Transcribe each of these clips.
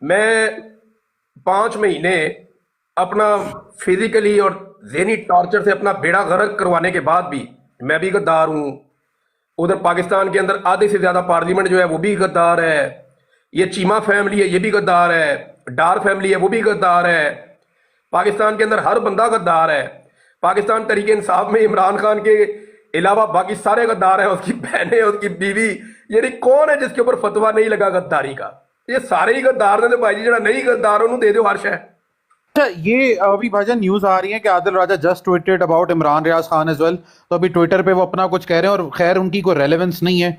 मैं 5 महीने अपना फिजिकली और ज़हनी टॉर्चर से अपना बेड़ा गर्क करवाने के बाद भी मैं भी गद्दार हूँ। उधर पाकिस्तान के अंदर आधे से ज़्यादा पार्लियामेंट जो है वो भी गद्दार है। ये चीमा फैमिली है, ये भी गद्दार है। डार फैमिली है, वो भी गद्दार है। पाकिस्तान के अंदर हर बंदा गद्दार है। पाकिस्तान तरीके इंसाफ में इमरान खान के अलावा बाकी सारे गद्दार हैं, उसकी बहनें, उसकी बीवी। यानी कौन है जिसके ऊपर फतवा नहीं लगा गद्दारी का? ये सारे ही गद्दार ने। तो भाई जी जरा नहीं गद्दार उन्होंने दे दो हर्ष है। अच्छा, ये अभी भाईजान न्यूज आ रही है कि Adil Raja just tweeted about Imran Riaz Khan as well. तो अभी ट्विटर पे वो अपना कुछ कह रहे हैं और खैर उनकी कोई रेलेवेंस नहीं है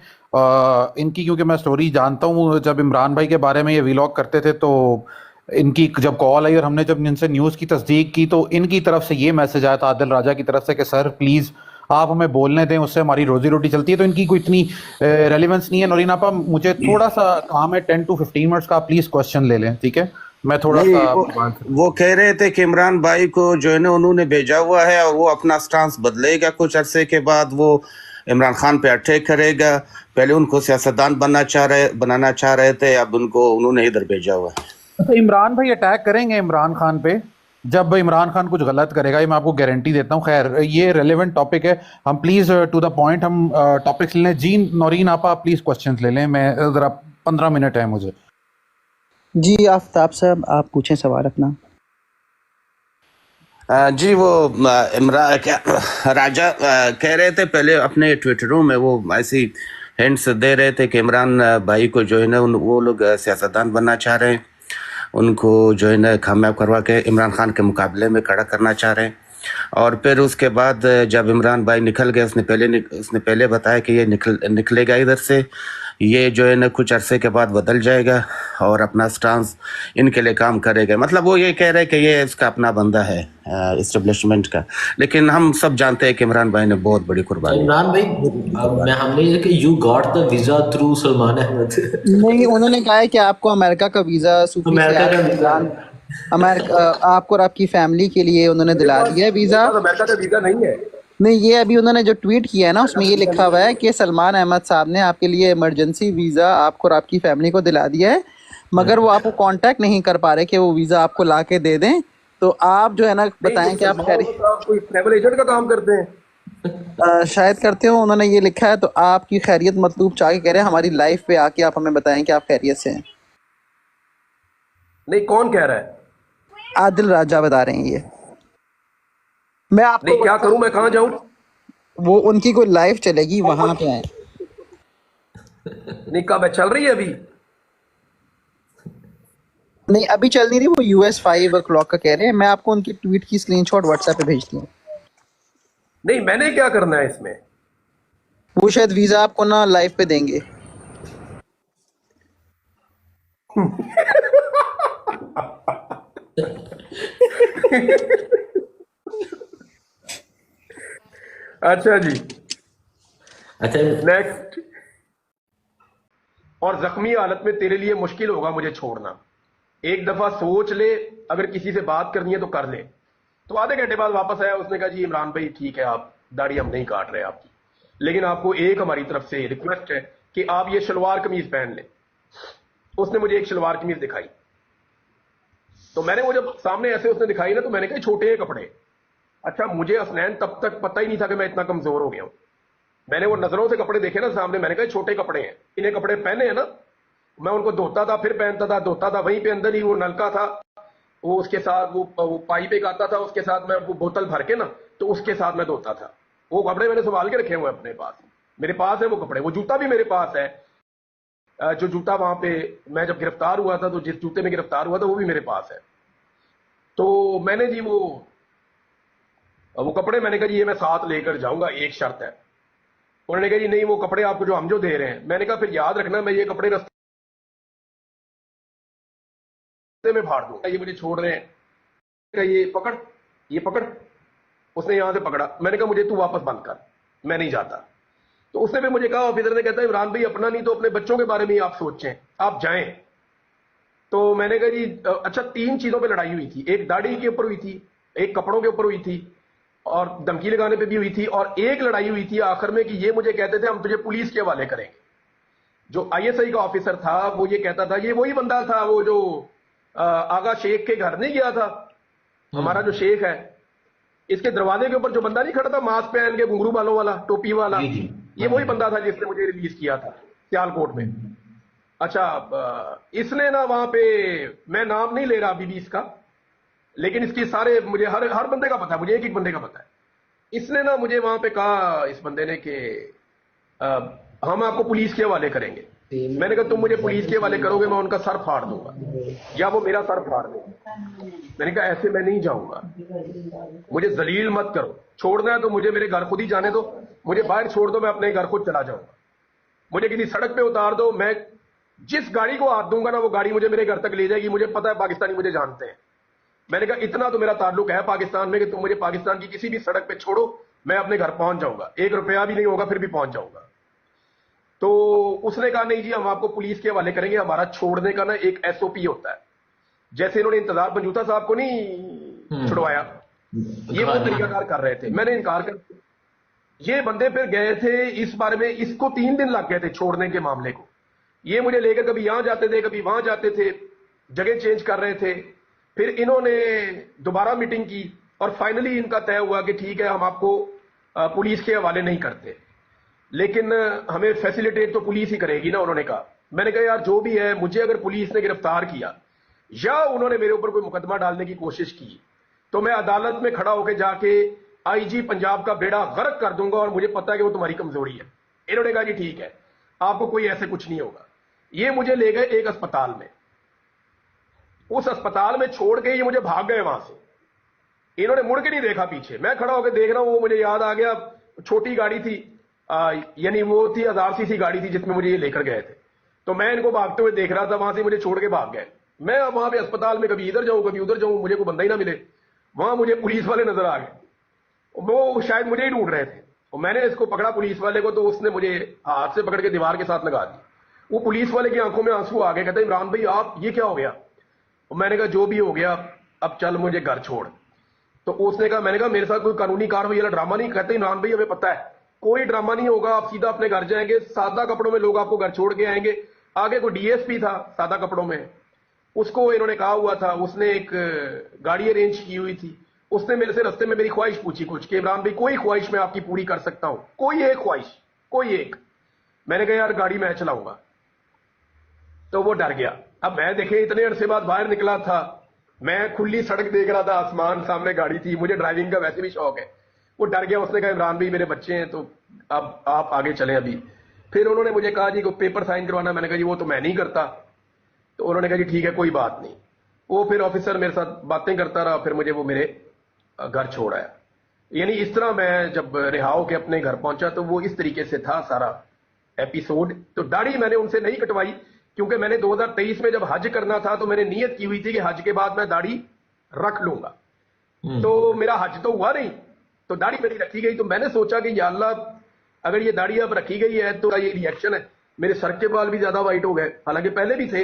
इनकी, क्योंकि मैं स्टोरी जानता हूँ। जब इमरान भाई के बारे में ये व्लॉग करते थे तो इनकी जब कॉल आई और हमने जब इनसे न्यूज़ की तस्दीक की तो इनकी तरफ से ये मैसेज आया था आदिल राजा की तरफ से कि सर प्लीज़ आप हमें बोलने दें, उससे हमारी रोजी रोटी चलती है। तो इनकी कोई इतनी रेलिवेंस नहीं है। नौरीन आपा, मुझे थोड़ा सा काम है, 10 to 15 मिनट्स का आप प्लीज़ क्वेश्चन ले लें, ठीक है? मैं थोड़ा नहीं, सा वो कह रहे थे कि इमरान भाई को जो है ना उन्होंने भेजा हुआ है और वो अपना स्टांस बदलेगा कुछ अरसे के बाद। वो इमरान खान पे अटैक करेगा। पहले उनको सियासतदान बनाना चाह रहे थे, अब उन्होंने इधर भेजा हुआ है। तो इमरान भाई अटैक करेंगे इमरान खान पे जब इमरान खान कुछ गलत करेगा, ये मैं आपको गारंटी देता हूँ। खैर ये रेलेवेंट टॉपिक है, हम प्लीज टू द पॉइंट हम टॉपिक्स ले लें। जी नौरीन आपा, आप प्लीज क्वेश्चंस ले लें। मैं जरा 15 मिनट है मुझे। जी आफ्ताब साहब, आप पूछें सवाल अपना। जी वो इमरान क्या राजा कह रहे थे पहले अपने ट्विटरों में, वो ऐसी हिंट्स दे रहे थे कि इमरान भाई को जो है ना वो लोग सियासतदान बनना चाह रहे हैं, उनको जो है ना कामयाब करवा के इमरान खान के मुकाबले में खड़ा करना चाह रहे हैं। और फिर उसके बाद जब इमरान भाई निकल गए, उसने पहले बताया कि ये निकलेगा इधर से, ये जो है ना कुछ अरसे के बाद बदल जाएगा और अपना स्टांस इनके लिए काम करेगा। मतलब वो ये कह रहे हैं कि ये इसका अपना बंदा है इस्टेब्लिशमेंट का। लेकिन हम सब जानते हैं कि इमरान भाई ने बहुत बड़ी कुर्बानी इमरान भाई, हमने ये कि you got the visa through Salman Ahmad. नहीं, उन्होंने कहा है कि आपको अमेरिका का वीजा अमेरिका का वीजा अमेरिका आपको और आपकी फैमिली के लिए उन्होंने दिला दिया है वीजा। अमेरिका का वीजा नहीं है। नहीं, ये अभी उन्होंने जो ट्वीट किया है ना, उसमें ये लिखा हुआ है कि सलमान अहमद साहब ने आपके लिए इमरजेंसी वीजा आपको और आपकी फैमिली को दिला दिया है, मगर वो आपको कांटेक्ट नहीं कर पा रहे कि वो वीजा आपको ला के दे दें। तो आप जो है ना बताएं कि आप कोई ट्रैवल एजेंट का काम करते हैं? शायद करते हो। उन्होंने ये लिखा है, तो आपकी खैरियत मतलूब चाह के कह रहे हैं हमारी लाइफ पे आके आप हमें बताएं कि आप खैरियत से हैं। नहीं, कौन कह रहा है? आदिल राजा बता रहे हैं ये। मैं आपको नहीं, क्या करूं मैं? कहां जाऊं? वो उनकी कोई लाइव चलेगी, वहां पे आए। नहीं, कब है? चल रही है अभी? नहीं, अभी चल नहीं रही, वो US 5 o'clock का कह रहे हैं। मैं आपको उनकी ट्वीट की स्क्रीनशॉट व्हाट्सएप पे भेजती हूँ। नहीं, मैंने क्या करना है इसमें? वो शायद वीजा आपको ना लाइव पे देंगे। अच्छा जी, अच्छा नेक्स्ट। और जख्मी हालत में तेरे लिए मुश्किल होगा मुझे छोड़ना। एक दफा सोच ले, अगर किसी से बात करनी है तो कर ले। तो आधे घंटे बाद वापस आया, उसने कहा जी इमरान भाई ठीक है, आप दाढ़ी हम नहीं काट रहे आपकी, लेकिन आपको एक हमारी तरफ से रिक्वेस्ट है कि आप ये शलवार कमीज पहन लें। उसने मुझे एक शलवार कमीज दिखाई, तो मैंने वो जब सामने ऐसे उसने दिखाई ना, तो मैंने कहा छोटे कपड़े। अच्छा, मुझे हसनैन तब तक पता ही नहीं था कि मैं इतना कमजोर हो गया हूं। मैंने वो नजरों से कपड़े देखे ना सामने, मैंने कहा छोटे कपड़े हैं, इन्हें कपड़े पहने हैं ना। मैं उनको धोता था, फिर पहनता था, धोता था, वहीं पे अंदर ही वो नलका था, वो उसके साथ वो पाइप एक आता था, उसके साथ मैं वो बोतल भर के ना, तो उसके साथ मैं धोता था। वो कपड़े मैंने संभाल के रखे हुए अपने पास, मेरे पास है वो कपड़े। वो जूता भी मेरे पास है, जो जूता वहां पे मैं जब गिरफ्तार हुआ था, तो जिस जूते में गिरफ्तार हुआ था वो भी मेरे पास है। तो मैंने जी वो कपड़े मैंने कहा जी ये मैं साथ लेकर जाऊंगा, एक शर्त है। उन्होंने कहा जी नहीं, वो कपड़े आपको जो हम जो दे रहे हैं। मैंने कहा फिर याद रखना, मैं ये कपड़े रास्ते में फाड़ दूंगा, ये मुझे छोड़ रहे हैं। ये पकड़, ये पकड़। उसने यहां से पकड़ा, मैंने कहा मुझे तू वापस बंद कर, मैं नहीं जाता। तो उसने भी मुझे कहा, ऑफिसर ने कहता है इमरान भाई अपना नहीं तो अपने बच्चों के बारे में ही आप सोचें, आप जाएं। तो मैंने कहा जी अच्छा, 3 चीजों पे लड़ाई हुई थी। एक दाढ़ी के ऊपर हुई थी, एक कपड़ों के ऊपर हुई थी, और धमकी लगाने पे भी हुई थी, और एक लड़ाई हुई थी आखिर में कि ये मुझे कहते थे हम तुझे पुलिस के हवाले करेंगे। जो आईएसआई का ऑफिसर था वो ये कहता था ये वही बंदा था वो जो आगा शेख के घर नहीं गया था, हमारा जो शेख है, इसके दरवाजे के ऊपर जो बंदा नहीं खड़ा था मास्क पहन के घुंघरू बालों वाला टोपी वाला, जी जी। ये वही बंदा था जिसने मुझे रिलीज किया था सियालकोट में। अच्छा, इसने ना वहां पे, मैं नाम नहीं ले रहा अभी भी इसका, लेकिन इसकी सारे मुझे हर बंदे का पता है, मुझे एक एक बंदे का पता है। इसने ना मुझे वहां पे कहा इस बंदे ने कि हम आपको पुलिस के हवाले करेंगे। मैंने कहा तुम मुझे पुलिस के हवाले करोगे मैं उनका सर फाड़ दूंगा या वो मेरा सर फाड़ देंगे। मैंने कहा ऐसे मैं नहीं जाऊंगा, मुझे जलील मत करो, छोड़ना है तो मुझे मेरे घर खुद ही जाने दो, मुझे बाहर छोड़ दो, मैं अपने घर खुद चला जाऊंगा, मुझे किसी सड़क पे उतार दो, मैं जिस गाड़ी को हाथ दूंगा ना वो गाड़ी मुझे मेरे घर तक ले जाएगी, मुझे पता है पाकिस्तानी मुझे जानते हैं। मैंने कहा इतना तो मेरा ताल्लुक है पाकिस्तान में कि तुम मुझे पाकिस्तान की किसी भी सड़क पे छोड़ो, मैं अपने घर पहुंच जाऊंगा, 1 रुपया भी नहीं होगा फिर भी पहुंच जाऊंगा। तो उसने कहा नहीं जी हम आपको पुलिस के हवाले करेंगे, हमारा छोड़ने का ना एक एसओपी होता है, जैसे इन्होंने इंतजार बंजूता साहब को नहीं छुड़वाया, ये वो तरीकाकार कर रहे थे। मैंने इनकार कर, ये बंदे फिर गए थे इस बारे में, इसको 3 दिन लग गए थे छोड़ने के मामले को। ये मुझे लेकर कभी यहां जाते थे कभी वहां जाते थे, जगह चेंज कर रहे थे। फिर इन्होंने दोबारा मीटिंग की और फाइनली इनका तय हुआ कि ठीक है हम आपको पुलिस के हवाले नहीं करते, लेकिन हमें फैसिलिटेट तो पुलिस ही करेगी ना, उन्होंने कहा। मैंने कहा यार जो भी है, मुझे अगर पुलिस ने गिरफ्तार किया या उन्होंने मेरे ऊपर कोई मुकदमा डालने की कोशिश की तो मैं अदालत में खड़ा होकर जाके आईजी पंजाब का बेड़ा गर्क कर दूंगा और मुझे पता है कि वो तुम्हारी कमजोरी है। इन्होंने कहा जी ठीक है आपको कोई ऐसे कुछ नहीं होगा। ये मुझे ले गए एक अस्पताल में, उस अस्पताल में छोड़ के ये मुझे भाग गए वहां से, इन्होंने मुड़ के नहीं देखा पीछे। मैं खड़ा होकर देख रहा हूं, वो मुझे याद आ गया छोटी गाड़ी थी, यानी वो थी 1000 सीसी गाड़ी थी जिसमें मुझे ये लेकर गए थे। तो मैं इनको भागते हुए देख रहा था, वहां से मुझे छोड़ के भाग गए। मैं अब वहां पे अस्पताल में कभी इधर जाऊं कभी उधर जाऊं, मुझे कोई बंदा ही ना मिले। वहां मुझे पुलिस वाले नजर आ गए, वो शायद मुझे ही ढूंढ रहे थे। और मैंने इसको पकड़ा पुलिस वाले को, तो उसने मुझे हाथ से पकड़ के दीवार के साथ लगा दी। वो पुलिस वाले की आंखों में आंसू आ गए, कहते इमरान भाई आप ये क्या हो गया। और मैंने कहा जो भी हो गया अब चल मुझे घर छोड़। तो उसने कहा, मैंने कहा मेरे साथ कोई कानूनी कार्रवाई वाला ड्रामा नहीं। कहते इमरान भाई हमें पता है कोई ड्रामा नहीं होगा, आप सीधा अपने घर जाएंगे, सादा कपड़ों में लोग आपको घर छोड़ के आएंगे। आगे कोई डीएसपी था सादा कपड़ों में, उसको इन्होंने कहा हुआ था, उसने एक गाड़ी अरेंज की हुई थी। उसने मेरे से रास्ते में मेरी ख्वाहिश पूछी कुछ कि इमरान भाई कोई ख्वाहिश मैं आपकी पूरी कर सकता हूं, कोई एक ख्वाहिश, कोई एक। मैंने कहा यार गाड़ी मैं चलाऊंगा। तो वो डर गया। अब मैं देखे इतने अरसे बाद बाहर निकला था, मैं खुली सड़क देख रहा था, आसमान सामने गाड़ी थी, मुझे ड्राइविंग का वैसे भी शौक है। वो डर गया, उसने कहा इमरान भाई मेरे बच्चे हैं तो अब आप आगे चलें अभी। फिर उन्होंने मुझे कहा जी को पेपर साइन करवाना। मैंने कहा जी वो तो मैं नहीं करता। तो उन्होंने कहा जी ठीक है कोई बात नहीं। वो फिर ऑफिसर मेरे साथ बातें करता रहा, फिर मुझे वो मेरे घर छोड़ आया। यानी इस तरह मैं जब रिहा होकर अपने घर पहुंचा तो वो इस तरीके से था सारा एपिसोड। तो दाढ़ी मैंने उनसे नहीं कटवाई क्योंकि मैंने 2023 में जब हज करना था तो मैंने नीयत की हुई थी कि हज के बाद मैं दाढ़ी रख लूंगा। तो मेरा हज तो हुआ नहीं, तो दाढ़ी मेरी रखी गई। तो मैंने सोचा कि या अल्लाह अगर ये दाढ़ी अब रखी गई है तो ये रिएक्शन है। मेरे सर के बाल भी ज्यादा वाइट हो गए, हालांकि पहले भी थे,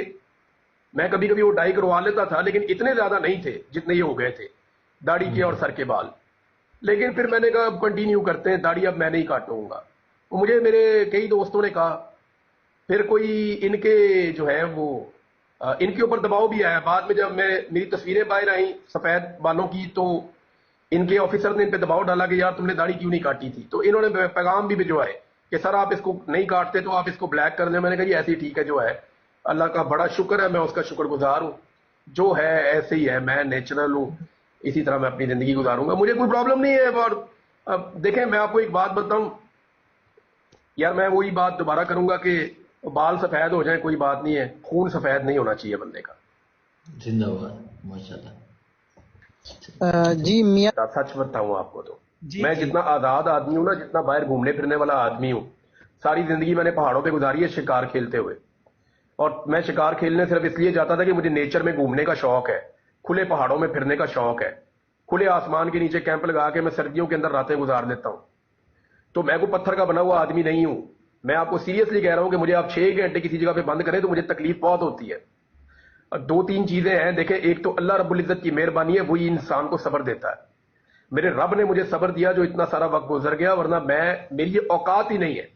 मैं कभी कभी वो डाई करवा लेता था, लेकिन इतने ज्यादा नहीं थे जितने ये हो गए थे दाढ़ी के और सर के बाल। लेकिन फिर मैंने कहा अब कंटिन्यू करते हैं, दाढ़ी अब मैं नहीं काटूंगा। मुझे मेरे कई दोस्तों ने कहा, फिर कोई इनके जो है वो इनके ऊपर दबाव भी आया। बाद में जब मेरी तस्वीरें बाहर आई सफेद बालों की, तो इनके ऑफिसर ने इन पे दबाव डाला कि यार तुमने दाढ़ी क्यों नहीं काटी थी। तो इन्होंने पैगाम भी भिजवाए कि सर आप इसको नहीं काटते तो आप इसको ब्लैक कर लें। मैंने कहा जी ऐसे ही ठीक है, जो है अल्लाह का बड़ा शुक्र है, मैं उसका शुक्रगुजार हूं, जो है ऐसे ही है, मैं नेचुरल हूं, इसी तरह मैं अपनी जिंदगी गुजारूंगा, मुझे कोई प्रॉब्लम नहीं है। और अब देखें मैं आपको एक बात बताऊं यार, मैं वही बात दोबारा करूंगा कि बाल सफेद हो जाए कोई बात नहीं है, खून सफेद नहीं होना चाहिए बंदे का। जिंदाबाद माशाल्लाह। जी मियां, सच बताऊं आपको तो मैं जितना आजाद आदमी हूं ना, जितना बाहर घूमने फिरने वाला आदमी हूं, सारी जिंदगी मैंने पहाड़ों पे गुजारी है शिकार खेलते हुए। और मैं शिकार खेलने सिर्फ इसलिए जाता था कि मुझे नेचर में घूमने का शौक है, खुले पहाड़ों में फिरने का शौक है, खुले आसमान के नीचे कैंप लगा के मैं सर्दियों के अंदर रातें गुजार लेता हूं। तो मैं को पत्थर का बना हुआ आदमी नहीं हूं। मैं आपको सीरियसली कह रहा हूं कि मुझे आप 6 घंटे किसी जगह पे बंद करें तो मुझे तकलीफ बहुत होती है। और 2-3 चीजें हैं, देखें, एक तो अल्लाह रब्बुल इज्जत की मेहरबानी है, वही इंसान को सब्र देता है। मेरे रब ने मुझे सब्र दिया जो इतना सारा वक्त गुजर गया, वरना मेरी ये औकात ही नहीं है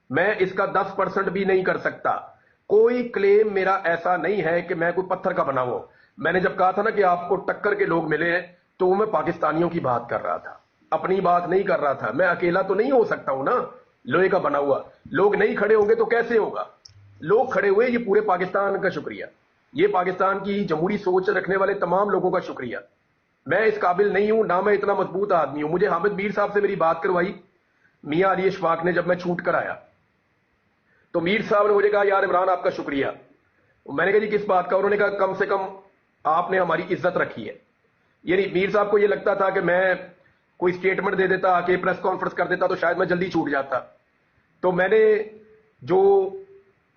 मैं इसका 10% भी नहीं कर सकता। कोई क्लेम मेरा ऐसा नहीं है कि मैं कोई पत्थर का बना हुआ हूं। मैंने जब कहा था ना कि आपको टक्कर के लोग मिले हैं, तो मैं पाकिस्तानियों की बात कर रहा था, अपनी बात नहीं कर रहा था। मैं अकेला तो नहीं हो सकता हूं ना, लोहे का बना हुआ। लोग नहीं खड़े होंगे तो कैसे होगा? लोग खड़े हुए, ये पूरे पाकिस्तान का शुक्रिया, ये पाकिस्तान की जमहूरी सोच रखने वाले तमाम लोगों का शुक्रिया। मैं इस काबिल नहीं हूं, ना मैं इतना मजबूत आदमी हूं। मुझे हामिद मीर साहब से मेरी बात करवाई मियां अली इशफाक ने, जब मैं छूट कर आया तो मीर साहब ने मुझे कहा, यार इमरान आपका शुक्रिया। मैंने कहा जी किस बात का? उन्होंने कहा, कम से कम आपने हमारी इज्जत रखी है। यानी मीर साहब को यह लगता था कि मैं कोई स्टेटमेंट दे देता, आके प्रेस कॉन्फ्रेंस कर देता तो शायद मैं जल्दी छूट जाता। तो मैंने जो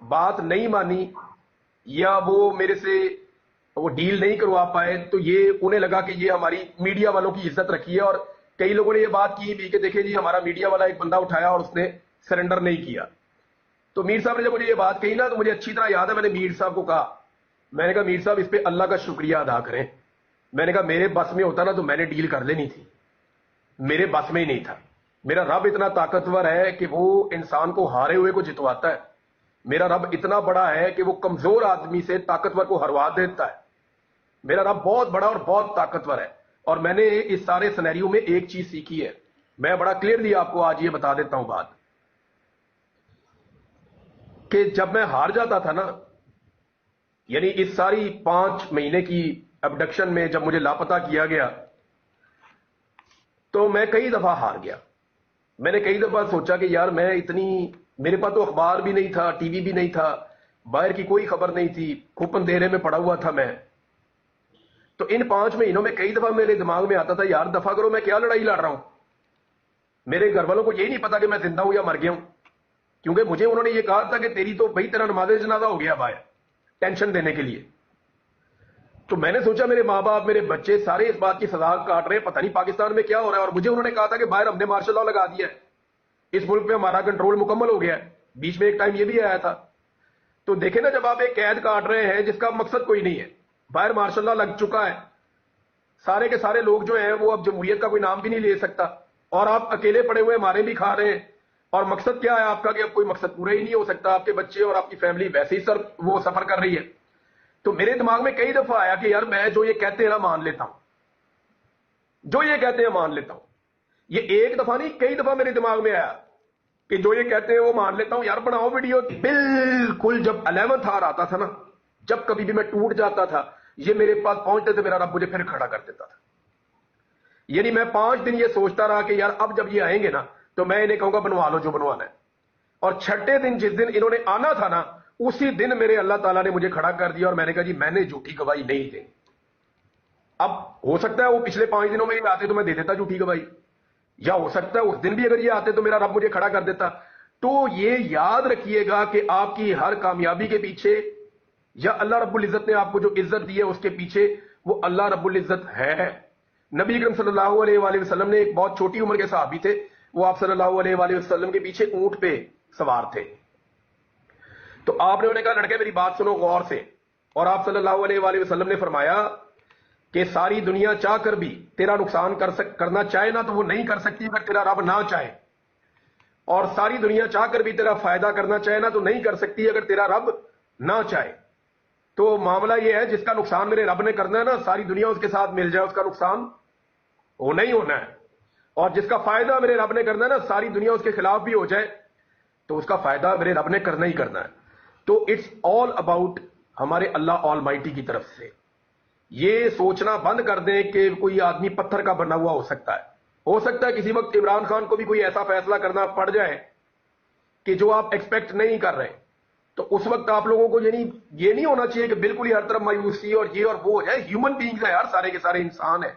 बात नहीं मानी या वो मेरे से वो डील नहीं करवा पाए, तो ये उन्हें लगा कि ये हमारी मीडिया वालों की इज्जत रखी है। और कई लोगों ने ये बात की भी कि देखिए जी, हमारा मीडिया वाला एक बंदा उठाया और उसने सरेंडर नहीं किया। तो मीर साहब ने जब मुझे ये बात कही ना, तो मुझे अच्छी तरह याद है, मैंने मीर साहब को कहा, मैंने कहा मीर साहब इस पे अल्लाह का शुक्रिया अदा करें। मैंने कहा मेरे बस में होता ना तो मैंने डील कर लेनी थी, मेरे बस में ही नहीं था। मेरा रब इतना ताकतवर है कि वो इंसान को हारे हुए को जितवाता है। मेरा रब इतना बड़ा है कि वो कमजोर आदमी से ताकतवर को हरवा देता है। मेरा रब बहुत बड़ा और बहुत ताकतवर है। और मैंने इस सारे सिनेरियो में एक चीज सीखी है, मैं बड़ा क्लियरली आपको आज ये बता देता हूं बात, कि जब मैं हार जाता था ना, यानी इस सारी 5 महीने की अबडक्शन में जब मुझे लापता किया गया, तो मैं कई दफा हार गया। मैंने कई दफा सोचा कि यार मैं इतनी, मेरे पास तो अखबार भी नहीं था, टीवी भी नहीं था, बाहर की कोई खबर नहीं थी, खूब अंधेरे में पड़ा हुआ था मैं। तो इन 5 महीनों में कई दफा मेरे दिमाग में आता था, यार दफा करो, मैं क्या लड़ाई लड़ रहा हूं। मेरे घर वालों को यही नहीं पता कि मैं जिंदा हूं या मर गया हूं, क्योंकि मुझे उन्होंने ये कहा था कि तेरी तो भाई तेरा नमाज़े जनाजा हो गया बाहर, टेंशन देने के लिए। तो मैंने सोचा मेरे माँ बाप, मेरे बच्चे सारे इस बात की सजा काट रहे हैं, पता नहीं पाकिस्तान में क्या हो रहा है। और मुझे उन्होंने कहा था कि बाहर हमने मार्शल लॉ लगा दिया है, इस मुल्क पे हमारा कंट्रोल मुकम्मल हो गया है। बीच में एक टाइम ये भी आया था। तो देखे ना, जब आप एक कैद काट रहे हैं जिसका मकसद कोई नहीं है, बाहर मार्शल लॉ लग चुका है, सारे के सारे लोग जो हैं वो अब जमहूरियत का कोई नाम भी नहीं ले सकता, और आप अकेले पड़े हुए मारे भी खा रहे हैं। और मकसद क्या है आपका? कि अब कोई मकसद पूरा ही नहीं हो सकता, आपके बच्चे और आपकी फैमिली वैसे ही वो सफर कर रही है। तो मेरे दिमाग में कई दफा आया कि यार मैं जो ये कहते हैं ना मान लेता हूं, जो ये कहते हैं मान लेता हूं। ये एक दफा नहीं, कई दफा मेरे दिमाग में आया कि जो ये कहते हैं वो मान लेता हूं। यार बनाओ वीडियो। बिल्कुल जब 11th आवर आता था ना, जब कभी भी मैं टूट जाता था, ये मेरे पास पहुंचते थे, मेरा रब मुझे फिर खड़ा कर देता था। यानी मैं 5 दिन ये सोचता रहा कि यार अब जब ये आएंगे ना, तो मैं इन्हें कहूंगा बनवा लो जो बनवाना है। और छठे दिन जिस दिन इन्होंने आना था ना, उसी दिन मेरे अल्लाह ताला ने मुझे खड़ा कर दिया। और मैंने कहा जी मैंने झूठी गवाही नहीं दी। अब हो सकता है वो पिछले 5 दिनों में ये आते तो मैं दे देता झूठी गवाही, या हो सकता है उस दिन भी अगर ये आते तो मेरा रब मुझे खड़ा कर देता। तो ये याद रखिएगा कि आपकी हर कामयाबी के पीछे, या अल्लाह रब्बुल इज्जत ने आपको जो इज्जत दी है उसके पीछे, वो अल्लाह रब्बुल इज्जत है। नबी अकरम सल्लल्लाहु अलैहि वसल्लम ने, एक बहुत छोटी उम्र के सहाबी थे, वो आप सल्लल्लाहु अलैहि वसल्लम के पीछे ऊंट पे सवार थे। तो आपने उन्हें कहा, लड़के मेरी बात सुनो गौर से। और आप सल्लल्लाहु अलैहि वसल्लम ने फरमाया कि सारी दुनिया चाहकर भी तेरा नुकसान करना चाहे ना, तो वो नहीं कर सकती अगर तेरा रब ना चाहे। और सारी दुनिया चाहकर भी तेरा फायदा करना चाहे ना, तो नहीं कर सकती अगर तेरा रब ना चाहे। तो मामला यह है, जिसका नुकसान मेरे रब ने करना है ना, सारी दुनिया उसके साथ मिल जाए, उसका नुकसान होना ही होना है। और जिसका फायदा मेरे रब ने करना है ना, सारी दुनिया उसके खिलाफ भी हो जाए, तो उसका फायदा मेरे रब ने करना ही करना है। तो इट्स ऑल अबाउट हमारे अल्लाह ऑलमाइटी की तरफ से। ये सोचना बंद कर दें कि कोई आदमी पत्थर का बना हुआ हो सकता है। हो सकता है किसी वक्त इमरान खान को भी कोई ऐसा फैसला करना पड़ जाए कि जो आप एक्सपेक्ट नहीं कर रहे। तो उस वक्त आप लोगों को ये नहीं होना चाहिए कि बिल्कुल ही हर तरफ मायूसी और ये और वो हो जाए। ह्यूमन बींग्स है यार, सारे के सारे इंसान है।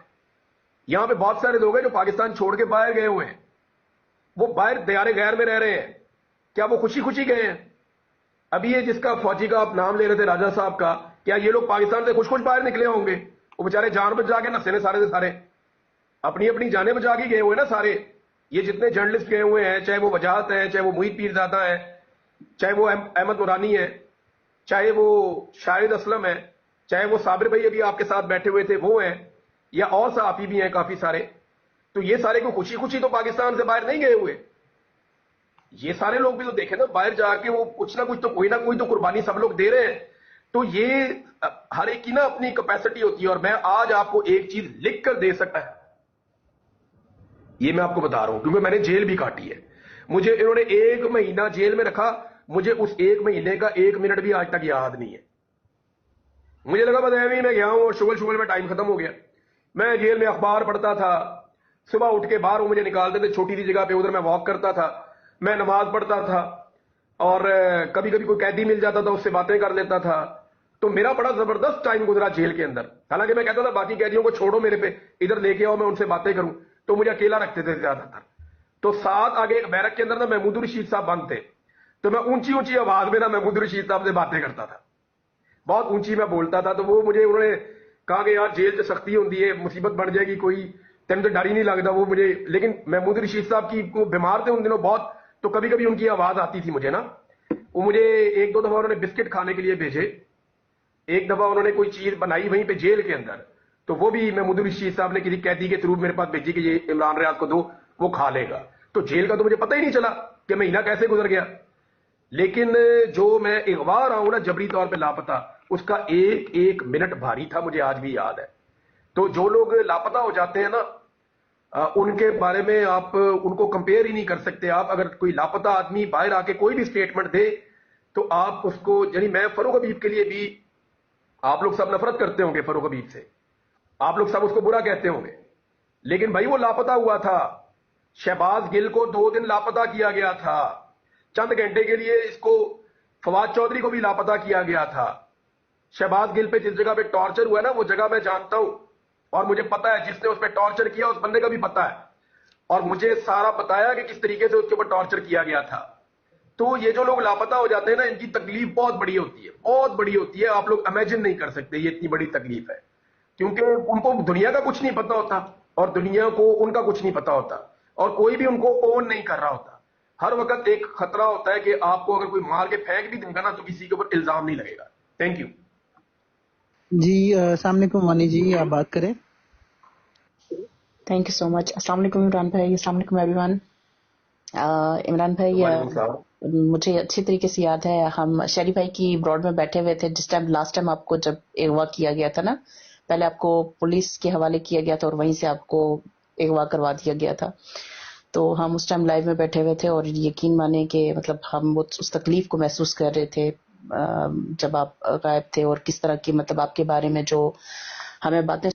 यहां पे बहुत सारे लोग हैं जो पाकिस्तान छोड़ के बाहर गए हुए हैं, वो बाहर दयारे गैर में रह रहे हैं। क्या वो खुशी खुशी गए हैं? अभी ये जिसका फौजी का आप नाम ले रहे थे, राजा साहब का, क्या ये लोग पाकिस्तान से खुश खुश बाहर निकले होंगे? वो बेचारे जान बचा के नसे ने सारे से सारे, अपनी अपनी जाने बचा के गए हुए ना सारे। ये जितने जर्नलिस्ट गए हुए हैं, चाहे वो वजाहत है, चाहे वो मुईद पीरजादा है, चाहे वो अहमद नूरानी है, चाहे वो शाहिद असलम है, चाहे वो साबिर भाई अभी आपके साथ बैठे हुए थे वो हैं, या और सहाफी भी हैं काफी सारे। तो ये सारे को खुशी खुशी तो पाकिस्तान से बाहर नहीं गए हुए। ये सारे लोग भी तो देखे ना, बाहर जाके वो कुछ ना कोई तो कुर्बानी सब लोग दे रहे हैं। तो ये हर एक की ना अपनी कैपेसिटी होती है, और मैं आज आपको एक चीज लिख कर दे सकता है, ये मैं आपको बता रहा हूं, क्योंकि मैंने जेल भी काटी है। मुझे इन्होंने 1 महीना जेल में रखा, मुझे उस 1 महीने का 1 मिनट भी आज तक याद नहीं है। मुझे लगा बस मैं गया हूं और शुगल में टाइम खत्म हो गया। मैं जेल में अखबार पढ़ता था, सुबह उठ के बाहर वो मुझे निकालते थे छोटी सी जगह पे, उधर मैं वॉक करता था, मैं नमाज पढ़ता था, और कभी कभी कोई कैदी मिल जाता था, उससे बातें कर लेता था। तो मेरा बड़ा जबरदस्त टाइम गुजरा जेल के अंदर। हालांकि मैं कहता था बाकी कैदियों को छोड़ो मेरे पे, इधर लेके आओ, मैं उनसे बातें करूं, तो मुझे अकेला रखते थे ज्यादातर। तो साथ आगे एक बैरक के अंदर ना महमूद रशीद साहब बंद थे, तो मैं ऊंची ऊंची आवाज में ना महमूद रशीद साहब से बातें करता था, बहुत ऊंची मैं बोलता था। तो वो मुझे उन्होंने कहा कि यार जेल च सख्ती होती है, मुसीबत बन जाएगी कोई, तेन तो डर ही नहीं लगता वो मुझे। लेकिन महमूद रशीद साहब की वो बीमार थे उन दिनों बहुत, तो कभी कभी उनकी आवाज आती थी मुझे ना। वो मुझे 1-2 दफा उन्होंने बिस्किट खाने के लिए भेजे, एक दफा उन्होंने कोई चीज बनाई वहीं पे जेल के अंदर, तो वो भी महमूद रशीद साहब ने किसी कैदी के थ्रू मेरे पास भेजी कि ये इमरान रियाज को दो, वो खा लेगा। तो जेल का तो मुझे पता ही नहीं चला कि महीना कैसे गुजर गया। लेकिन जो मैं अगवा रहा हूं ना जबरी तौर पे लापता, उसका एक एक मिनट भारी था, मुझे आज भी याद है। तो जो लोग लापता हो जाते हैं ना, उनके बारे में आप उनको कंपेयर ही नहीं कर सकते। आप अगर कोई लापता आदमी बाहर आके कोई भी स्टेटमेंट दे, तो आप उसको, यानी मैं फरूक हबीब के लिए भी, आप लोग सब नफरत करते होंगे फरूक हबीब से, आप लोग सब उसको बुरा कहते होंगे, लेकिन भाई वो लापता हुआ था। शहबाज गिल को 2 दिन लापता किया गया था, चंद घंटे के लिए इसको फवाद चौधरी को भी लापता किया गया था। शहबाज गिल पे जिस जगह पे टॉर्चर हुआ है ना, वो जगह मैं जानता हूं, और मुझे पता है जिसने उस पर टॉर्चर किया उस बंदे का भी पता है, और मुझे सारा बताया कि किस तरीके से उसके ऊपर टॉर्चर किया गया था। तो ये जो लोग लापता हो जाते हैं ना, इनकी तकलीफ बहुत बड़ी होती है, बहुत बड़ी होती है। आप लोग इमेजिन नहीं कर सकते ये इतनी बड़ी तकलीफ है, क्योंकि उनको दुनिया का कुछ नहीं पता होता, और दुनिया को उनका कुछ नहीं पता होता, और कोई भी उनको ओन नहीं कर रहा होता। हर वक्त एक खतरा होता है कि आपको अगर कोई मार के फेंक भी देगा ना, तो किसी के ऊपर इल्जाम नहीं लगेगा। थैंक यू जी। अस्सलाम वालेकुम वानी जी, आप बात करें। Thank you so much. अस्सलाम वालेकुम इमरान भाई, अस्सलाम वालेकुम एवरीवन। इमरान भाई, मुझे अच्छी तरीके से याद है, हम शरीफ भाई की ब्रॉड में बैठे हुए थे जिस टाइम, लास्ट टाइम आपको जब अगवा किया गया था ना, पहले आपको पुलिस के हवाले किया गया था और वहीं से आपको अगवा करवा दिया गया था। तो हम उस टाइम लाइव में बैठे हुए थे, और यकीन माने कि मतलब हम उस तकलीफ को महसूस कर रहे थे जब आप गायब थे, और किस तरह की मतलब आपके बारे में जो हमें बातें